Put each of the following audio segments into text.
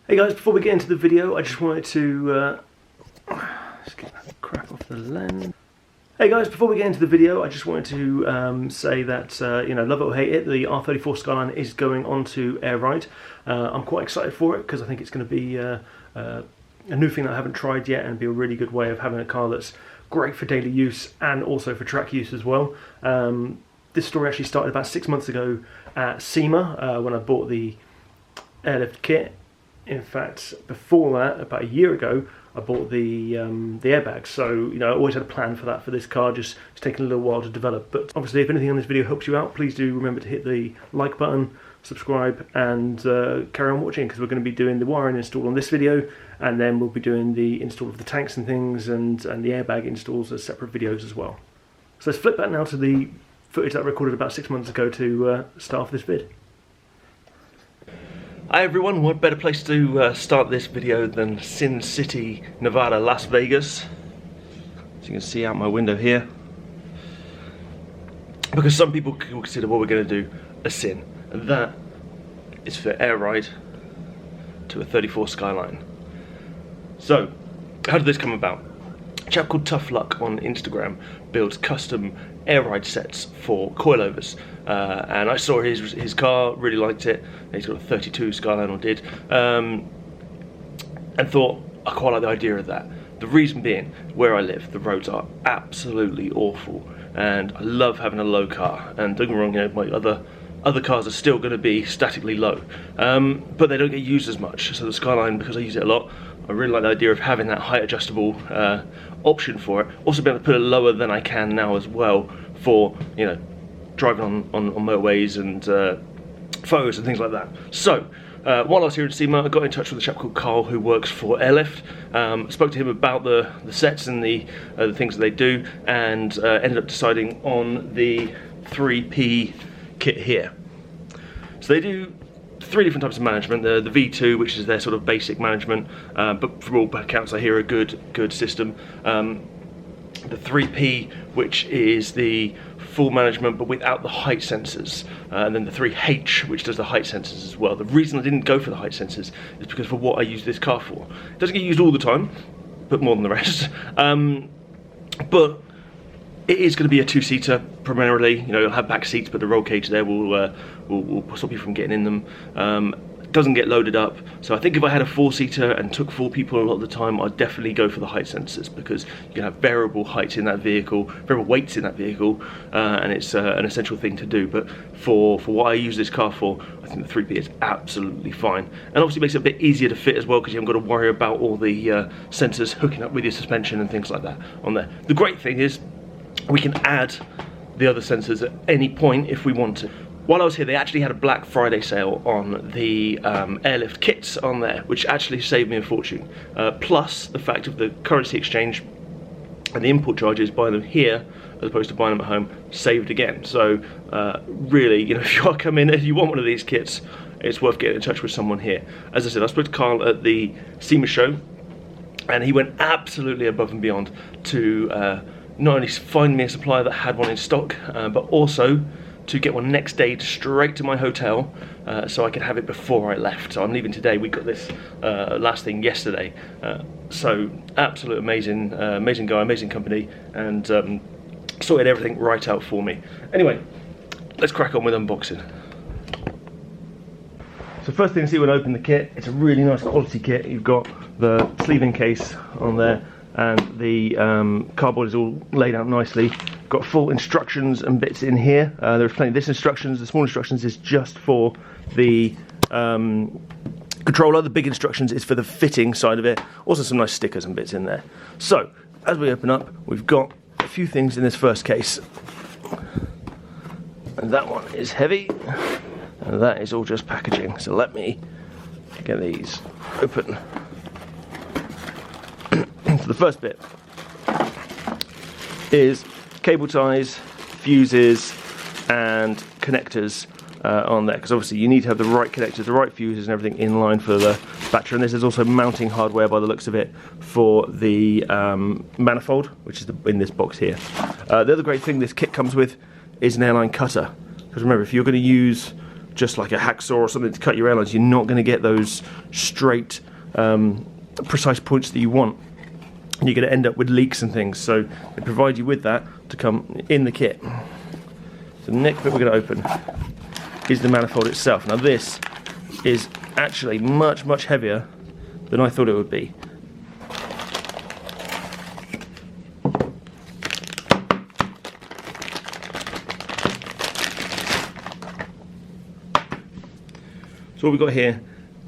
Hey guys, before we get into the video, I just wanted to just get that crap off the lens. Hey guys, before we get into the video, I just wanted to say that, you know, love it or hate it, the R34 Skyline is going on to air ride. I'm quite excited for it because I think it's going to be a new thing that I haven't tried yet and be a really good way of having a car that's great for daily use and also for track use as well. This story actually started about 6 months ago at SEMA when I bought the Airlift kit. In fact, before that, about a year ago, I bought the airbags. So, you know, I always had a plan for that for this car, just it's taken a little while to develop. But obviously, if anything on this video helps you out, please do remember to hit the like button, subscribe, and carry on watching, because we're going to be doing the wiring install on this video, and then we'll be doing the install of the tanks and things, and the airbag installs as separate videos as well. So let's flip back now to the footage that I recorded about 6 months ago to start off this vid. Hi everyone, what better place to start this video than Sin City, Nevada, Las Vegas. As you can see out my window here. Because some people will consider what we're going to do a sin. And that is for air ride to a 34 Skyline. So, how did this come about? A chap called Tough Luck on Instagram builds custom air ride sets for coilovers, and I saw his car, really liked it. He's got a 32 Skyline, or did, and thought I quite like the idea of that. The reason being, where I live, the roads are absolutely awful, and I love having a low car. And don't get me wrong, you know, my other cars are still going to be statically low, but they don't get used as much. So the Skyline, because I use it a lot, I really like the idea of having that height adjustable option for it. Also being able to put it lower than I can now as well for, you know, driving on motorways and photos and things like that. So while I was here in SEMA, I got in touch with a chap called Carl who works for Airlift. Spoke to him about the sets and the things that they do, and ended up deciding on the 3P kit here. So they do 3 different types of management. The V2, which is their sort of basic management, but from all accounts I hear a good system. The 3P, which is the full management but without the height sensors, and then the 3H, which does the height sensors as well. The reason I didn't go for the height sensors is because for what I use this car for. It doesn't get used all the time, but more than the rest. But it is going to be a 2-seater primarily. You know, it'll have back seats, but the roll cage there will stop you from getting in them. Doesn't get loaded up, so I think if I had a 4-seater and took 4 people a lot of the time, I'd definitely go for the height sensors, because you can have variable heights in that vehicle, variable weights in that vehicle, and it's an essential thing to do. But for what I use this car for, I think the 3P is absolutely fine, and obviously makes it a bit easier to fit as well, because you haven't got to worry about all the sensors hooking up with your suspension and things like that on there. The great thing is we can add the other sensors at any point if we want to. While I was here, they actually had a Black Friday sale on the Airlift kits on there, which actually saved me a fortune. Plus the fact of the currency exchange and the import charges, buying them here as opposed to buying them at home, saved again. So really, you know, if you are coming and you want one of these kits, it's worth getting in touch with someone here. As I said, I spoke to Carl at the SEMA show, and he went absolutely above and beyond to not only find me a supplier that had one in stock, but also to get one next day straight to my hotel, so I could have it before I left. So I'm leaving today. We got this last thing yesterday. So absolute amazing, amazing guy, amazing company, and sorted everything right out for me. Anyway, let's crack on with unboxing. So first thing you see when I open the kit, it's a really nice quality kit. You've got the sleeving case on there, and the cardboard is all laid out nicely. Got full instructions and bits in here. There's plenty of this instructions. The small instructions is just for the controller. The big instructions is for the fitting side of it. Also some nice stickers and bits in there. So as we open up, we've got a few things in this first case, and that one is heavy, and that is all just packaging. So let me get these open. So the first bit is cable ties, fuses, and connectors on there, because obviously you need to have the right connectors, the right fuses, and everything in line for the battery. And this is also mounting hardware, by the looks of it, for the manifold, which is in this box here. The other great thing this kit comes with is an airline cutter, because remember, if you're going to use just like a hacksaw or something to cut your airlines, you're not going to get those straight, precise points that you want. And you're going to end up with leaks and things. So they provide you with that to come in the kit. So the next bit we're going to open is the manifold itself. Now this is actually much, much heavier than I thought it would be. So what we've got here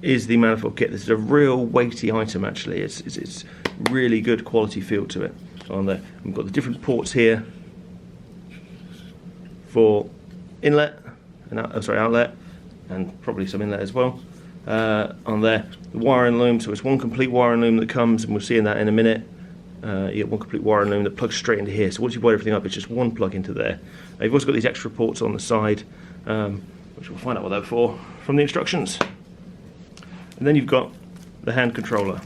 is the manifold kit. This is a real weighty item actually. It's really good quality feel to it. On there, we've got the different ports here for inlet and outlet, and probably some inlet as well. On there, the wiring loom. So it's one complete wiring loom that comes, and we'll see in that in a minute. You get one complete wiring loom that plugs straight into here. So once you wire everything up, it's just one plug into there. You've also got these extra ports on the side, which we'll find out what they're for from the instructions. And then you've got the hand controller.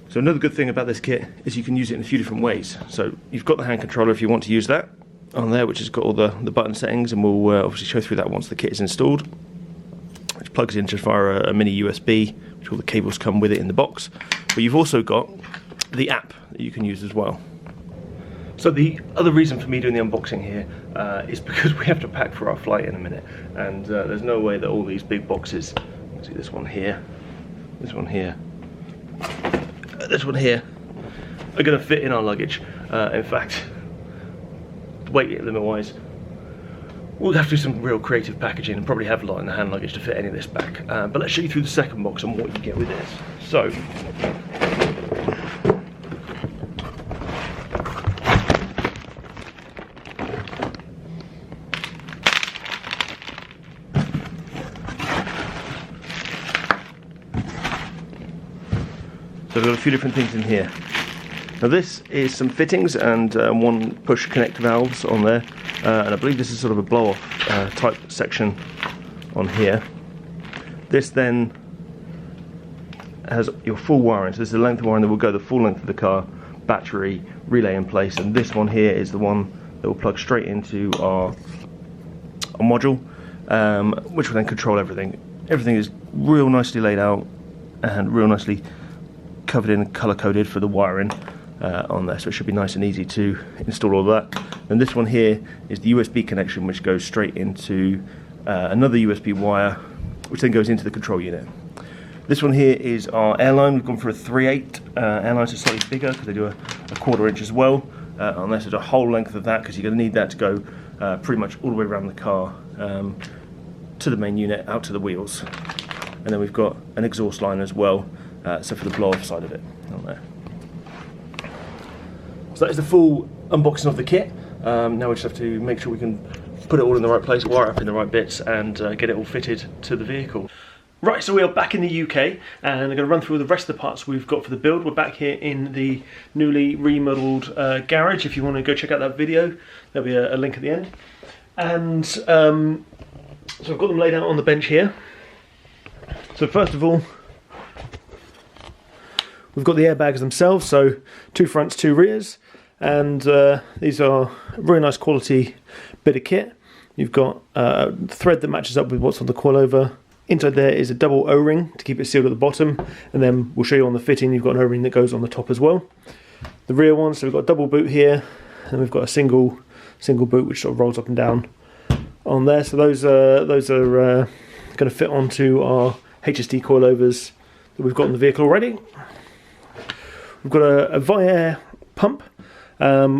So another good thing about this kit is you can use it in a few different ways. So you've got the hand controller if you want to use that on there, which has got all the button settings, and we'll obviously show through that once the kit is installed, which plugs in just via a mini USB, which all the cables come with it in the box. But you've also got the app that you can use as well. So the other reason for me doing the unboxing here is because we have to pack for our flight in a minute, and there's no way that all these big boxes, see this one here, this one here, this one here, are going to fit in our luggage. In fact, weight limit wise, we'll have to do some real creative packaging and probably have a lot in the hand luggage to fit any of this back. But let's show you through the second box and what you get with this. So we've got a few different things in here. Now this is some fittings and one push connect valves on there, and I believe this is sort of a blow-off type section on here. This then has your full wiring, so this is the length of wiring that will go the full length of the car, battery, relay in place, and this one here is the one that will plug straight into our module, which will then control everything. Everything is real nicely laid out and real nicely covered in and colour coded for the wiring on there, so it should be nice and easy to install all of that. And this one here is the USB connection, which goes straight into another USB wire, which then goes into the control unit. This one here is our airline. We've gone for a 3/8 airline, so slightly bigger because they do a 1/4 inch as well on there, so the whole length of that, because you're going to need that to go pretty much all the way around the car to the main unit, out to the wheels. And then we've got an exhaust line as well, so for the blow-off side of it on there. So that is the full unboxing of the kit. Now we just have to make sure we can put it all in the right place, wire up in the right bits, and get it all fitted to the vehicle. Right, so we are back in the UK, and I'm going to run through the rest of the parts we've got for the build. We're back here in the newly remodeled garage. If you want to go check out that video, there'll be a link at the end. And so I've got them laid out on the bench here. So first of all, we've got the airbags themselves, so 2 fronts, 2 rears, and these are a very nice quality bit of kit. You've got a thread that matches up with what's on the coilover. Inside there is a double O-ring to keep it sealed at the bottom, and then we'll show you on the fitting you've got an O-ring that goes on the top as well. The rear one, so we've got a double boot here, and we've got a single boot which sort of rolls up and down on there. So those are going to fit onto our HSD coilovers that we've got in the vehicle already. We've got a Viair pump,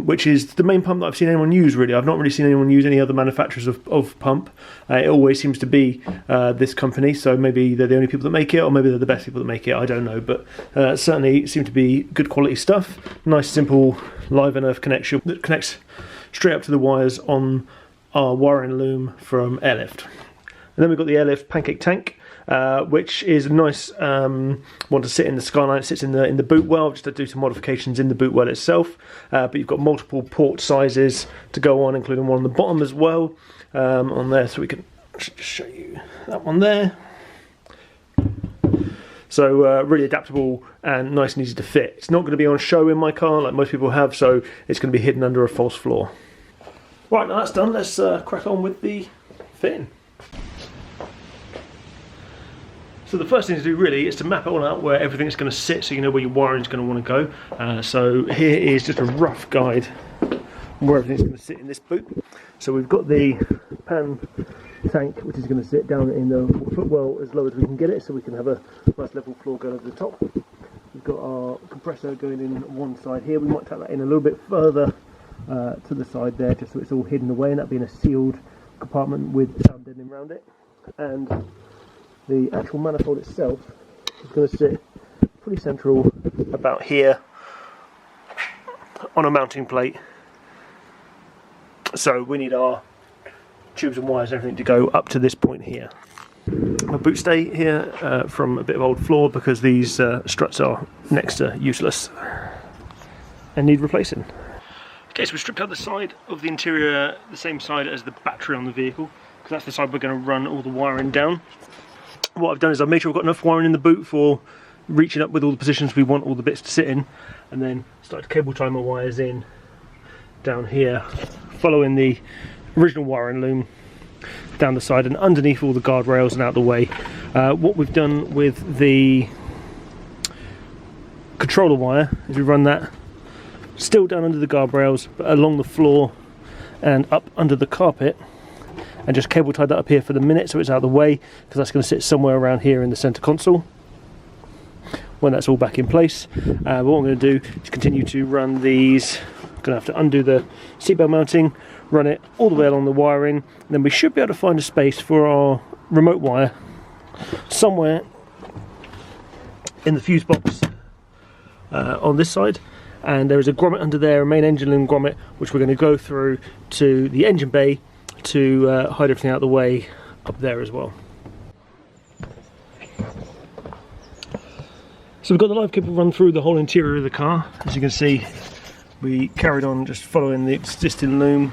which is the main pump that I've seen anyone use really. I've not really seen anyone use any other manufacturers of pump. It always seems to be this company, so maybe they're the only people that make it, or maybe they're the best people that make it, I don't know, but certainly seem to be good quality stuff. Nice simple live and earth connection that connects straight up to the wires on our wiring loom from Airlift. And then we've got the Airlift pancake tank, which is a nice one to sit in the Skyline. It sits in the boot well, just to do some modifications in the boot well itself. But you've got multiple port sizes to go on, including one on the bottom as well on there. So we can just show you that one there. So really adaptable and nice and easy to fit. It's not going to be on show in my car like most people have, so it's going to be hidden under a false floor. Right, now that's done, let's crack on with the fitting. So the first thing to do really is to map it all out where everything's going to sit, so you know where your wiring is going to want to go. So here is just a rough guide on where everything's going to sit in this boot. So we've got the pan tank, which is going to sit down in the footwell as low as we can get it, so we can have a nice level floor going over the top. We've got our compressor going in one side here. We might tuck that in a little bit further to the side there, just so it's all hidden away, and that being a sealed compartment with sound deadening around it. And the actual manifold itself is going to sit pretty central about here on a mounting plate. So we need our tubes and wires and everything to go up to this point here. My boot stay here from a bit of old floor because these struts are next to useless and need replacing. Okay, so we stripped out the side of the interior, the same side as the battery on the vehicle, because that's the side we're going to run all the wiring down. What I've done is I've made sure I've got enough wiring in the boot for reaching up with all the positions we want all the bits to sit in, and then start to cable tie my wires in down here, following the original wiring loom down the side and underneath all the guardrails and out the way. What we've done with the controller wire is we run that still down under the guardrails, but along the floor and up under the carpet, and just cable tied that up here for the minute so it's out of the way, because that's going to sit somewhere around here in the center console when that's all back in place. But what I'm going to do is continue to run these. I'm going to have to undo the seatbelt mounting, run it all the way along the wiring, and then we should be able to find a space for our remote wire somewhere in the fuse box on this side. And there is a grommet under there, a main engine loom grommet, which we're going to go through to the engine bay to hide everything out of the way up there as well. So we've got the live cable run through the whole interior of the car. As you can see, we carried on just following the existing loom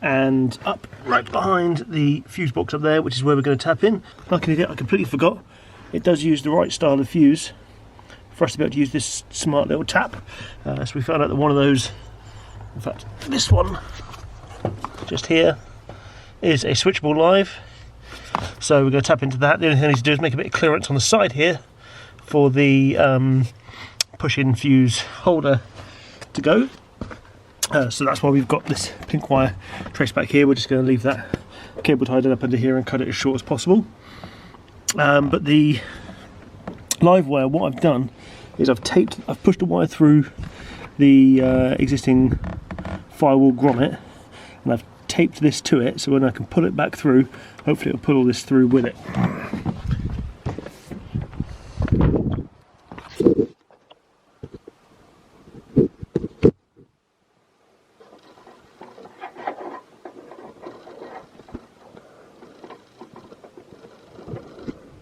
and up right behind the fuse box up there, which is where we're going to tap in. Like an idiot, I completely forgot. It does use the right style of fuse for us to be able to use this smart little tap. So we found out that one of those, in fact this one just here, is a switchable live. So we're going to tap into that. The only thing I need to do is make a bit of clearance on the side here for the push-in fuse holder to go. So that's why we've got this pink wire traced back here. We're just going to leave that cable tied up under here and cut it as short as possible. But the live wire, what I've done is I've pushed a wire through the existing firewall grommet, and I've taped this to it, so when I can pull it back through, hopefully it'll pull all this through with it.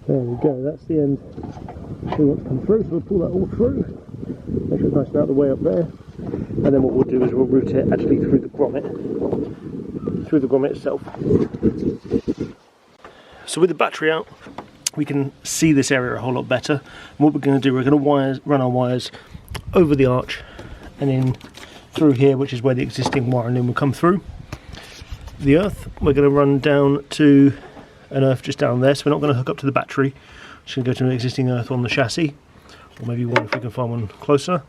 There we go, that's the end we want to come through, so we'll pull that all through, make sure it's nice and out of the way up there, and then what we'll do is we'll route it actually through the grommet itself. So with the battery out, we can see this area a whole lot better. And what we're going to do, we're going to run our wires over the arch and in through here, which is where the existing wiring loom will come through. The earth, we're going to run down to an earth just down there, so we're not going to hook up to the battery. Just going to go to an existing earth on the chassis, or maybe one if we can find one closer.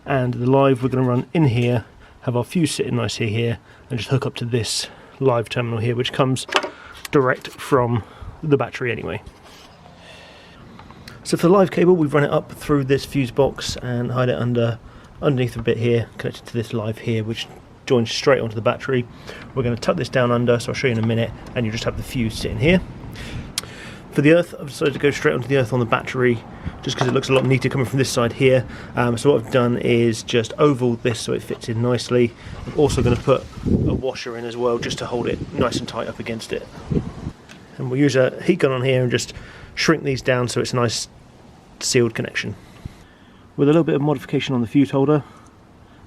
And the live we're going to run in here, have our fuse sitting nicely here, and just hook up to this live terminal here, which comes direct from the battery anyway. So for the live cable, we've run it up through this fuse box and hide it underneath a bit here, connected to this live here, which joins straight onto the battery. We're going to tuck this down under, so I'll show you in a minute, and you just have the fuse sitting here. For the earth, I've decided to go straight onto the earth on the battery, just because it looks a lot neater coming from this side here. So what I've done is just oval this so it fits in nicely. I'm also going to put a washer in as well, just to hold it nice and tight up against it. And we'll use a heat gun on here and just shrink these down so it's a nice sealed connection. With a little bit of modification on the fuse holder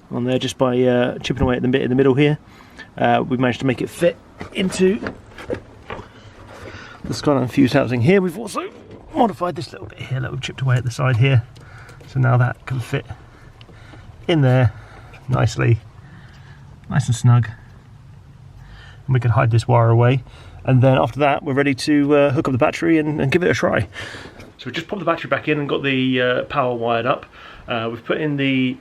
on there, just by chipping away at the bit in the middle here, we've managed to make it fit into the Skyline fuse housing here. We've also modified this little bit here that we've chipped away at the side here. So now that can fit in there nicely, nice and snug. And we can hide this wire away. And then after that, we're ready to hook up the battery and give it a try. So we just popped the battery back in and got the power wired up. We've put in the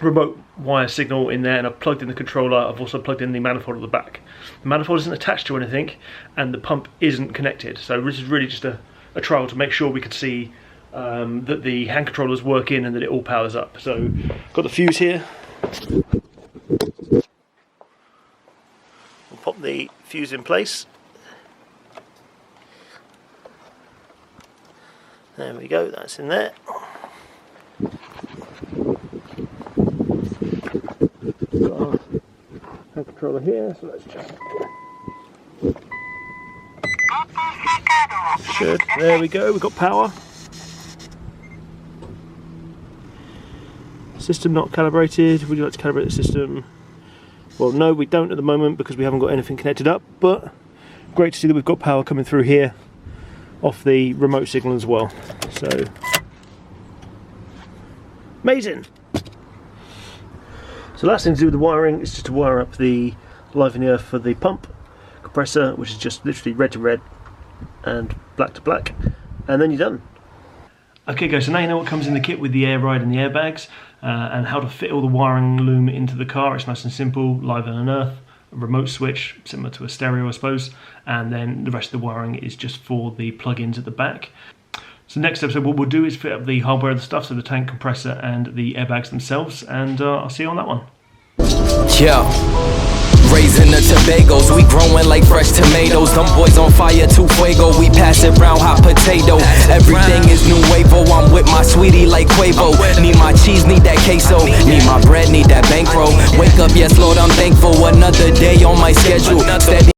remote wire signal in there, and I've plugged in the controller. I've also plugged in the manifold at the back. The manifold isn't attached to anything, and the pump isn't connected. So this is really just a trial to make sure we could see that the hand controller's working and that it all powers up. So got the fuse here. We'll pop the fuse in place. There we go, that's in there. Got our hand controller here, so let's just there we go, we've got power. System not calibrated. Would you like to calibrate the system? Well, no, we don't at the moment because we haven't got anything connected up, but great to see that we've got power coming through here off the remote signal as well. So amazing. So last thing to do with the wiring is just to wire up the live in the earth for the pump compressor, which is just literally red to red and black to black, and then you're done. Okay guys, so now you know what comes in the kit with the air ride and the airbags, and how to fit all the wiring loom into the car. It's nice and simple, live and earth, a remote switch, similar to a stereo I suppose, and then the rest of the wiring is just for the plug-ins at the back. So next episode what we'll do is fit up the hardware of the stuff, so the tank compressor and the airbags themselves, and I'll see you on that one. Yeah. Raising the Tobagos, we growing like fresh tomatoes. Them boys on fire, too fuego. We pass it round hot potato. Everything is nuevo. I'm with my sweetie like Quavo. Need my cheese, need that queso. Need my bread, need that bankroll. Wake up, yes Lord, I'm thankful. Another day on my schedule. Steady